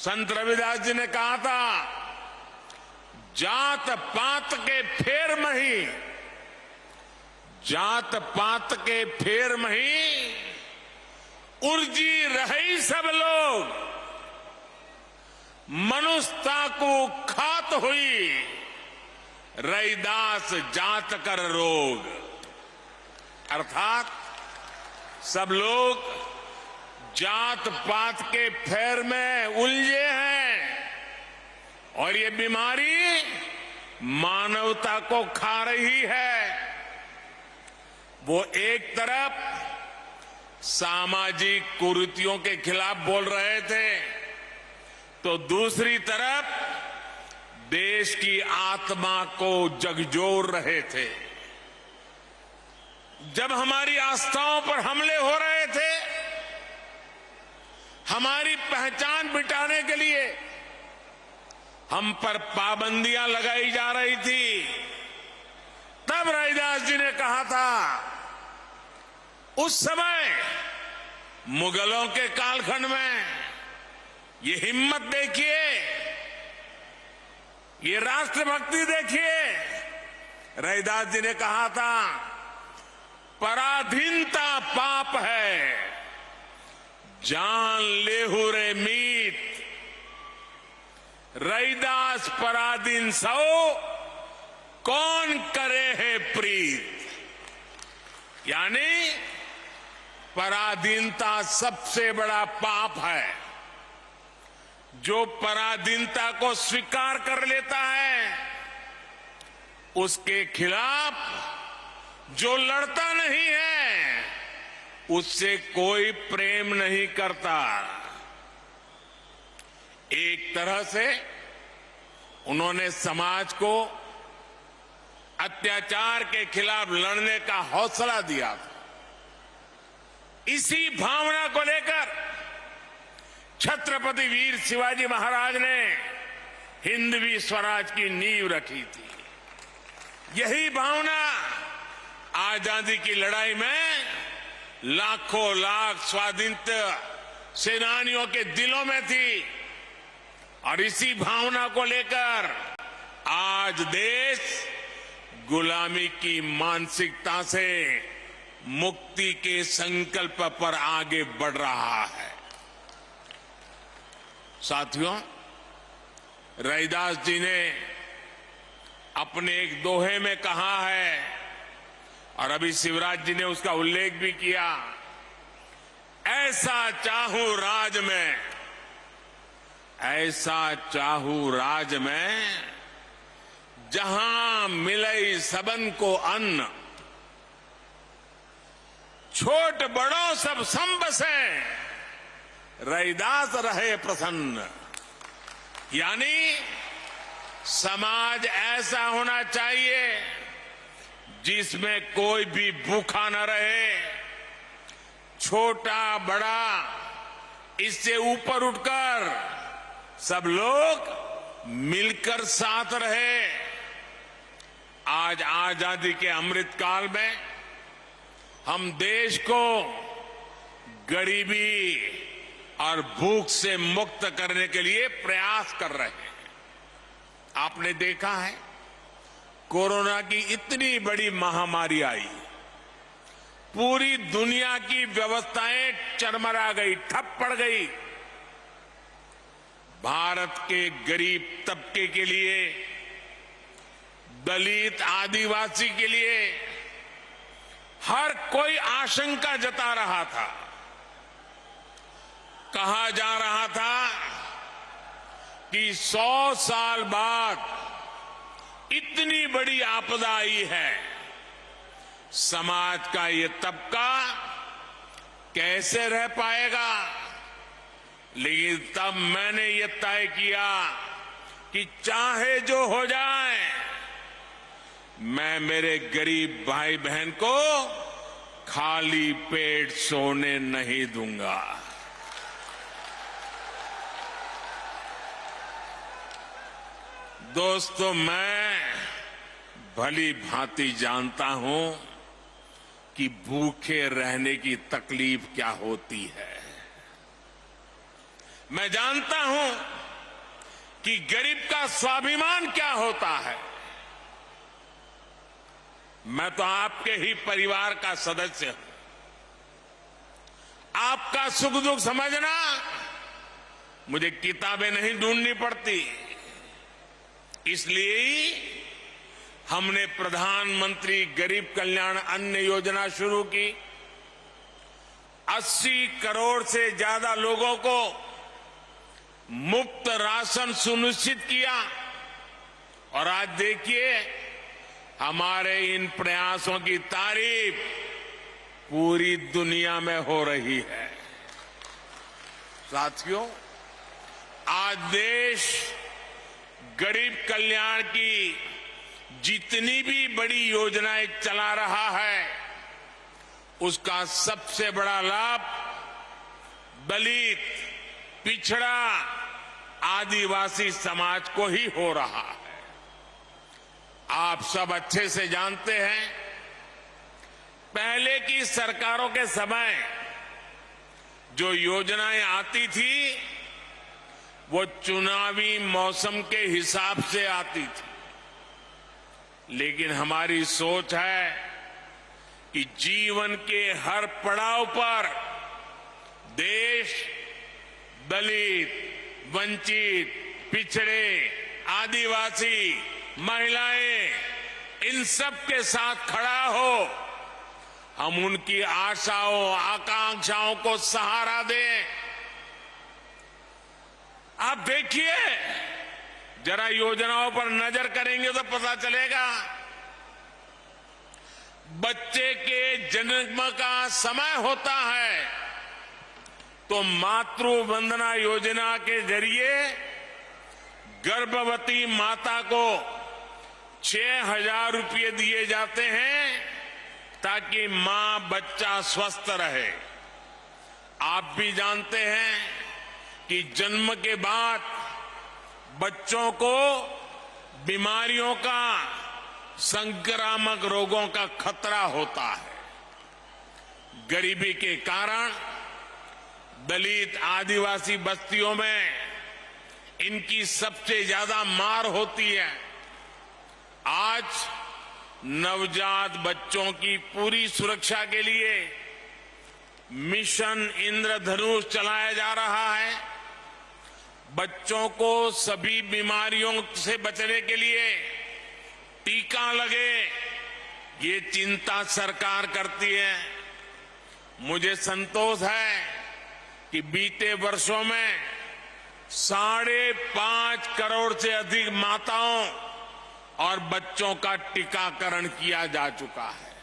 संत रविदास जी ने कहा था, जात पात के फेर मही, जात पात के फेर मही, उर्जी रही सब लोग, मनुष्यता को खात हुई, रैदास जात कर रोग। अर्थात सब लोग जात पात के फेर में उलझे हैं और ये बीमारी मानवता को खा रही है। वो एक तरफ सामाजिक कुरीतियों के खिलाफ बोल रहे थे, तो दूसरी तरफ देश की आत्मा को झकझोर रहे थे। जब हमारी आस्थाओं पर हमले हो रहे थे, हमारी पहचान मिटाने के लिए हम पर पाबंदियां लगाई जा रही थी, तब रविदास जी ने कहा था, उस समय मुगलों के कालखंड में, ये हिम्मत देखिए, ये राष्ट्रभक्ति देखिए, रविदास जी ने कहा था, पराधीनता पाप है, जान लेहु रे मीत, रैदास पराधीन सो, कौन करे है प्रीत। यानी पराधीनता सबसे बड़ा पाप है। जो पराधीनता को स्वीकार कर लेता है, उसके खिलाफ जो लड़ता नहीं है, उससे कोई प्रेम नहीं करता। एक तरह से उन्होंने समाज को अत्याचार के खिलाफ लड़ने का हौसला दिया था। इसी भावना को लेकर छत्रपति वीर शिवाजी महाराज ने हिंदवी स्वराज की नींव रखी थी। यही भावना आजादी की लड़ाई में लाखों लाख स्वाधीनता सेनानियों के दिलों में थी, और इसी भावना को लेकर आज देश गुलामी की मानसिकता से मुक्ति के संकल्प पर आगे बढ़ रहा है। साथियों, रविदास जी ने अपने एक दोहे में कहा है, और अभी शिवराज जी ने उसका उल्लेख भी किया, ऐसा चाहूं राज में, ऐसा चाहूं राज में, जहां मिले सबन को अन्न, छोट बड़ों सब सम बसे, रैदास रहे प्रसन्न। यानी समाज ऐसा होना चाहिए जिसमें कोई भी भूखा न रहे, छोटा बड़ा, इससे ऊपर उठकर सब लोग मिलकर साथ रहे। आज आजादी के अमृत काल में हम देश को गरीबी और भूख से मुक्त करने के लिए प्रयास कर रहे हैं। आपने देखा है, कोरोना की इतनी बड़ी महामारी आई, पूरी दुनिया की व्यवस्थाएं चरमरा गई, ठप पड़ गई। भारत के गरीब तबके के लिए, दलित आदिवासी के लिए हर कोई आशंका जता रहा था। कहा जा रहा था कि 100 साल बाद इतनी बड़ी आपदा आई है, समाज का ये तबका कैसे रह पाएगा। लेकिन तब मैंने ये तय किया कि चाहे जो हो जाए, मैं मेरे गरीब भाई बहन को खाली पेट सोने नहीं दूंगा। दोस्तों, मैं भली भांति जानता हूं कि भूखे रहने की तकलीफ क्या होती है, मैं जानता हूं कि गरीब का स्वाभिमान क्या होता है। मैं तो आपके ही परिवार का सदस्य हूं। आपका सुख दुख समझना मुझे किताबें नहीं ढूंढनी पड़ती। इसलिए ही हमने प्रधानमंत्री गरीब कल्याण अन्न योजना शुरू की। 80 करोड़ से ज्यादा लोगों को मुफ्त राशन सुनिश्चित किया। और आज देखिए, हमारे इन प्रयासों की तारीफ पूरी दुनिया में हो रही है। साथियों, आज देश गरीब कल्याण की जितनी भी बड़ी योजनाएं चला रहा है, उसका सबसे बड़ा लाभ दलित, पिछड़ा, आदिवासी समाज को ही हो रहा है। आप सब अच्छे से जानते हैं, पहले की सरकारों के समय जो योजनाएं आती थी वो चुनावी मौसम के हिसाब से आती थी। लेकिन हमारी सोच है कि जीवन के हर पड़ाव पर देश दलित, वंचित, पिछड़े, आदिवासी, महिलाएं, इन सब के साथ खड़ा हो। हम उनकी आशाओं, आकांक्षाओं को सहारा दें। आप देखिए, जरा योजनाओं पर नजर करेंगे तो पता चलेगा। बच्चे के जन्म का समय होता है तो मातृ वंदना योजना के जरिए गर्भवती माता को 6,000 रुपये दिए जाते हैं ताकि मां बच्चा स्वस्थ रहे। आप भी जानते हैं कि जन्म के बाद बच्चों को बीमारियों का, संक्रामक रोगों का खतरा होता है। गरीबी के कारण दलित, आदिवासी बस्तियों में इनकी सबसे ज्यादा मार होती है। आज नवजात बच्चों की पूरी सुरक्षा के लिए मिशन इंद्रधनुष चलाया जा रहा है। बच्चों को सभी बीमारियों से बचने के लिए टीका लगे, ये चिंता सरकार करती है। मुझे संतोष है कि बीते वर्षों में 5.5 करोड़ से अधिक माताओं और बच्चों का टीकाकरण किया जा चुका है।